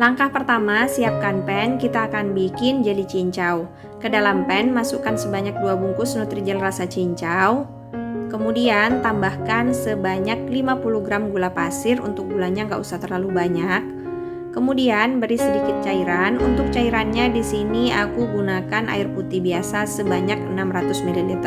Langkah pertama, siapkan pan, kita akan bikin jeli cincau. Ke dalam pan, masukkan sebanyak 2 bungkus Nutrijel rasa cincau. Kemudian tambahkan sebanyak 50 gram gula pasir, untuk gulanya nggak usah terlalu banyak. Kemudian beri sedikit cairan. Untuk cairannya di sini aku gunakan air putih biasa sebanyak 600 ml.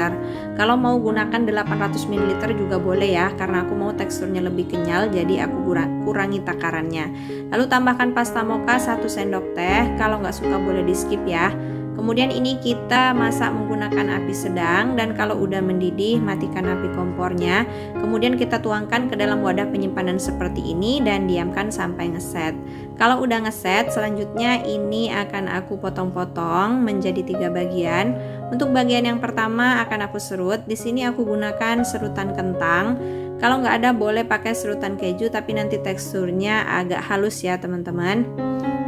Kalau mau gunakan 800 ml juga boleh ya, karena aku mau teksturnya lebih kenyal, jadi aku kurangi takarannya. Lalu tambahkan pasta mocha 1 sendok teh. Kalau nggak suka boleh di skip ya. Kemudian ini kita masak menggunakan api sedang, dan kalau udah mendidih matikan api kompornya. Kemudian kita tuangkan ke dalam wadah penyimpanan seperti ini dan diamkan sampai ngeset. Kalau udah ngeset, selanjutnya ini akan aku potong-potong menjadi 3 bagian. Untuk bagian yang pertama akan aku serut. Di sini aku gunakan serutan kentang. Kalau nggak ada boleh pakai serutan keju, tapi nanti teksturnya agak halus ya teman-teman.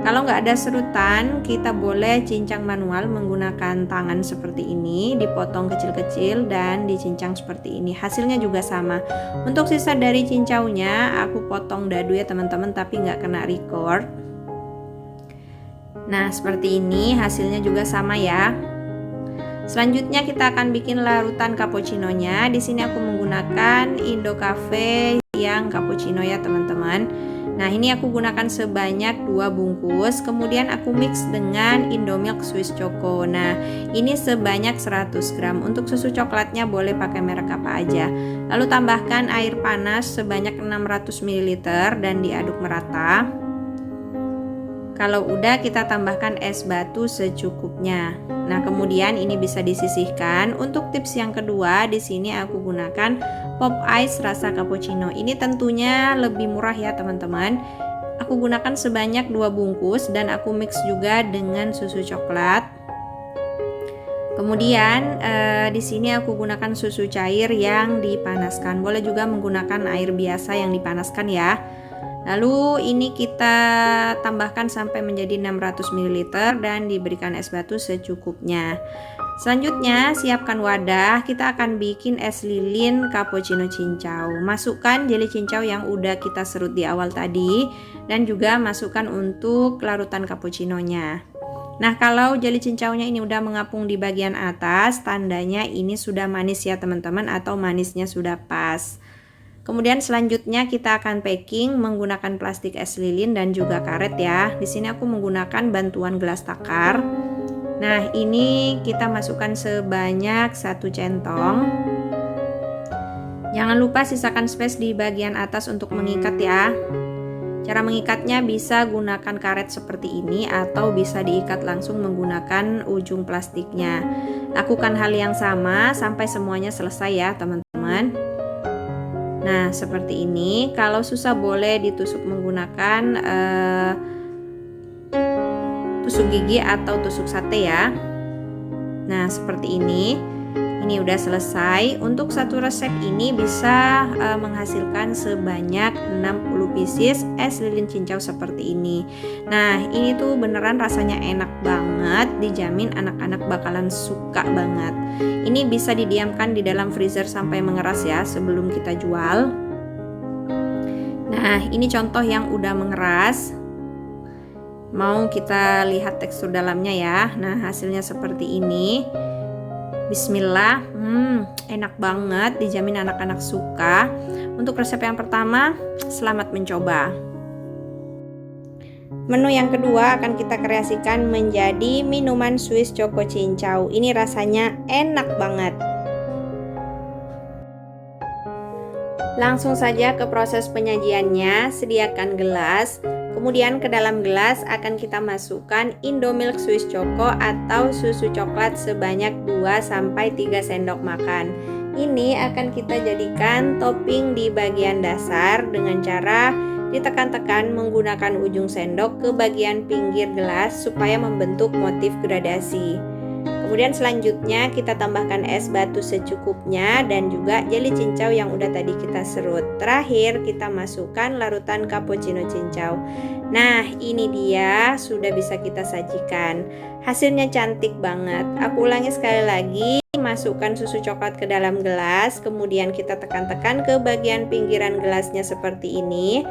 Kalau nggak ada serutan, kita boleh cincang manual menggunakan tangan seperti ini, dipotong kecil-kecil dan dicincang seperti ini. Hasilnya juga sama. Untuk sisa dari cincaunya, aku potong dadu ya teman-teman, tapi nggak kena record. Nah, seperti ini hasilnya juga sama ya. Selanjutnya kita akan bikin larutan cappuccino-nya. Di sini aku menggunakan Indo Cafe yang cappuccino ya teman-teman. Nah, ini aku gunakan sebanyak 2 bungkus. Kemudian aku mix dengan Indomilk Swiss Choco. Nah, ini sebanyak 100 gram. Untuk susu coklatnya boleh pakai merek apa aja. Lalu tambahkan air panas sebanyak 600 ml dan diaduk merata. Kalau udah, kita tambahkan es batu secukupnya. Nah, kemudian ini bisa disisihkan. Untuk tips yang kedua, di sini aku gunakan pop ice rasa cappuccino. Ini tentunya lebih murah ya teman-teman. Aku gunakan sebanyak 2 bungkus dan aku mix juga dengan susu coklat. Kemudian di sini aku gunakan susu cair yang dipanaskan. Boleh juga menggunakan air biasa yang dipanaskan ya. Lalu ini kita tambahkan sampai menjadi 600 ml dan diberikan es batu secukupnya. Selanjutnya siapkan wadah, kita akan bikin es lilin cappuccino cincau. Masukkan jeli cincau yang udah kita serut di awal tadi dan juga masukkan untuk larutan cappuccinonya. Nah, kalau jeli cincaunya ini udah mengapung di bagian atas, tandanya ini sudah manis ya teman-teman, atau manisnya sudah pas. Kemudian selanjutnya kita akan packing menggunakan plastik es lilin dan juga karet ya. Di sini aku menggunakan bantuan gelas takar. Nah, ini kita masukkan sebanyak 1 centong. Jangan lupa sisakan space di bagian atas untuk mengikat ya. Cara mengikatnya bisa gunakan karet seperti ini atau bisa diikat langsung menggunakan ujung plastiknya. Lakukan hal yang sama sampai semuanya selesai ya teman-teman. Nah, seperti ini. Kalau susah boleh ditusuk menggunakan tusuk gigi atau tusuk sate ya. Nah, seperti ini. Ini udah selesai. Untuk satu resep ini bisa menghasilkan sebanyak 60 pieces es lilin cincau seperti ini. Nah, ini tuh beneran rasanya enak banget. Dijamin anak-anak bakalan suka banget. Ini bisa didiamkan di dalam freezer sampai mengeras ya sebelum kita jual. Nah, ini contoh yang udah mengeras. Mau kita lihat tekstur dalamnya ya. Nah, hasilnya seperti ini. Bismillah, enak banget, dijamin anak-anak suka. Untuk resep yang pertama, selamat mencoba. Menu yang kedua akan kita kreasikan menjadi minuman Swiss Choco cincau. Ini rasanya enak banget. Langsung saja ke proses penyajiannya. Sediakan gelas. Kemudian ke dalam gelas akan kita masukkan Indomilk Swiss Choco atau susu coklat sebanyak 2-3 sendok makan. Ini akan kita jadikan topping di bagian dasar dengan cara ditekan-tekan menggunakan ujung sendok ke bagian pinggir gelas supaya membentuk motif gradasi. Kemudian selanjutnya kita tambahkan es batu secukupnya dan juga jeli cincau yang udah tadi kita serut. Terakhir kita masukkan larutan cappuccino cincau. Nah, ini dia sudah bisa kita sajikan. Hasilnya cantik banget. Aku ulangi sekali lagi. Masukkan susu coklat ke dalam gelas, kemudian kita tekan-tekan ke bagian pinggiran gelasnya seperti ini.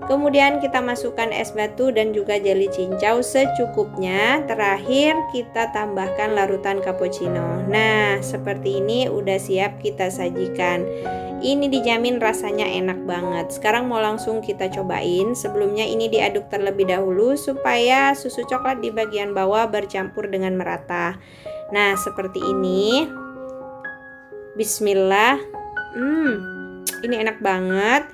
Kemudian kita masukkan es batu dan juga jelly cincau secukupnya. Terakhir kita tambahkan larutan cappuccino. Nah, seperti ini udah siap kita sajikan. Ini dijamin rasanya enak banget. Sekarang mau langsung kita cobain. Sebelumnya ini diaduk terlebih dahulu supaya susu coklat di bagian bawah bercampur dengan merata. Nah, seperti ini. Bismillah. Ini enak banget.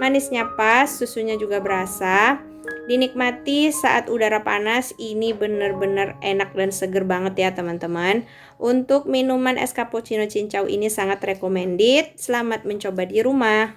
Manisnya pas, susunya juga berasa. Dinikmati saat udara panas, ini bener-bener enak dan seger banget ya teman-teman. Untuk minuman es cappuccino cincau ini sangat recommended. Selamat mencoba di rumah.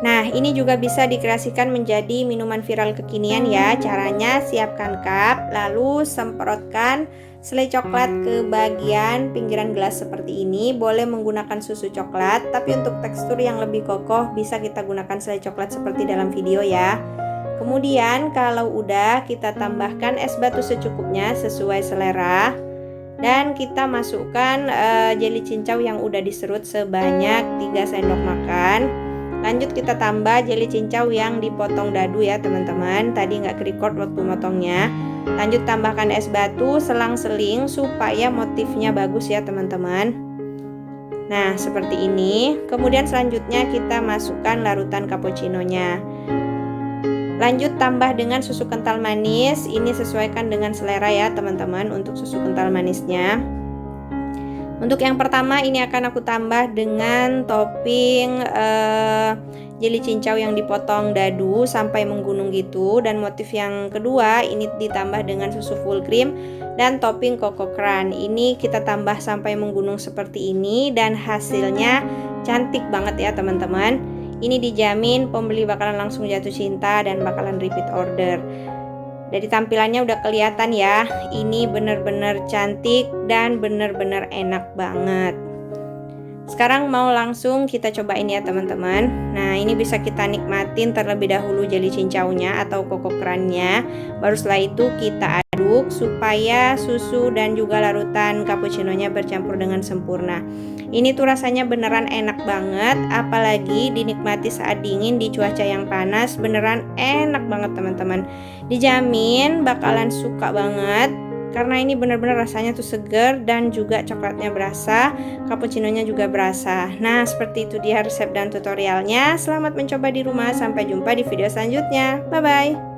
Nah, ini juga bisa dikreasikan menjadi minuman viral kekinian ya. Caranya siapkan cup, lalu semprotkan selai coklat ke bagian pinggiran gelas seperti ini. Boleh menggunakan susu coklat, tapi untuk tekstur yang lebih kokoh bisa kita gunakan selai coklat seperti dalam video ya. Kemudian kalau udah, kita tambahkan es batu secukupnya sesuai selera. Dan kita masukkan jelly cincau yang udah diserut sebanyak 3 sendok makan. Lanjut kita tambah jelly cincau yang dipotong dadu ya teman-teman. Tadi nggak ke-record waktu motongnya. Lanjut tambahkan es batu selang-seling supaya motifnya bagus ya teman-teman. Nah, seperti ini. Kemudian selanjutnya kita masukkan larutan cappuccino-nya. Lanjut tambah dengan susu kental manis. Ini sesuaikan dengan selera ya teman-teman untuk susu kental manisnya. Untuk yang pertama ini akan aku tambah dengan topping jelly cincau yang dipotong dadu sampai menggunung gitu. Dan motif yang kedua ini ditambah dengan susu full cream dan topping Coco Crunch. Ini kita tambah sampai menggunung seperti ini dan hasilnya cantik banget ya teman-teman. Ini dijamin pembeli bakalan langsung jatuh cinta dan bakalan repeat order. Dari tampilannya udah kelihatan ya, ini bener-bener cantik dan bener-bener enak banget. Sekarang mau langsung kita cobain ya teman-teman. Nah, ini bisa kita nikmatin terlebih dahulu jelly cincaunya atau Coco Crunch-nya. Baru setelah itu kita aduk supaya susu dan juga larutan cappuccino-nya bercampur dengan sempurna. Ini tuh rasanya beneran enak banget, apalagi dinikmati saat dingin di cuaca yang panas. Beneran enak banget teman-teman. Dijamin bakalan suka banget. Karena ini benar-benar rasanya tuh seger dan juga coklatnya berasa, cappuccino-nya juga berasa. Nah, seperti itu dia resep dan tutorialnya. Selamat mencoba di rumah, sampai jumpa di video selanjutnya. Bye-bye.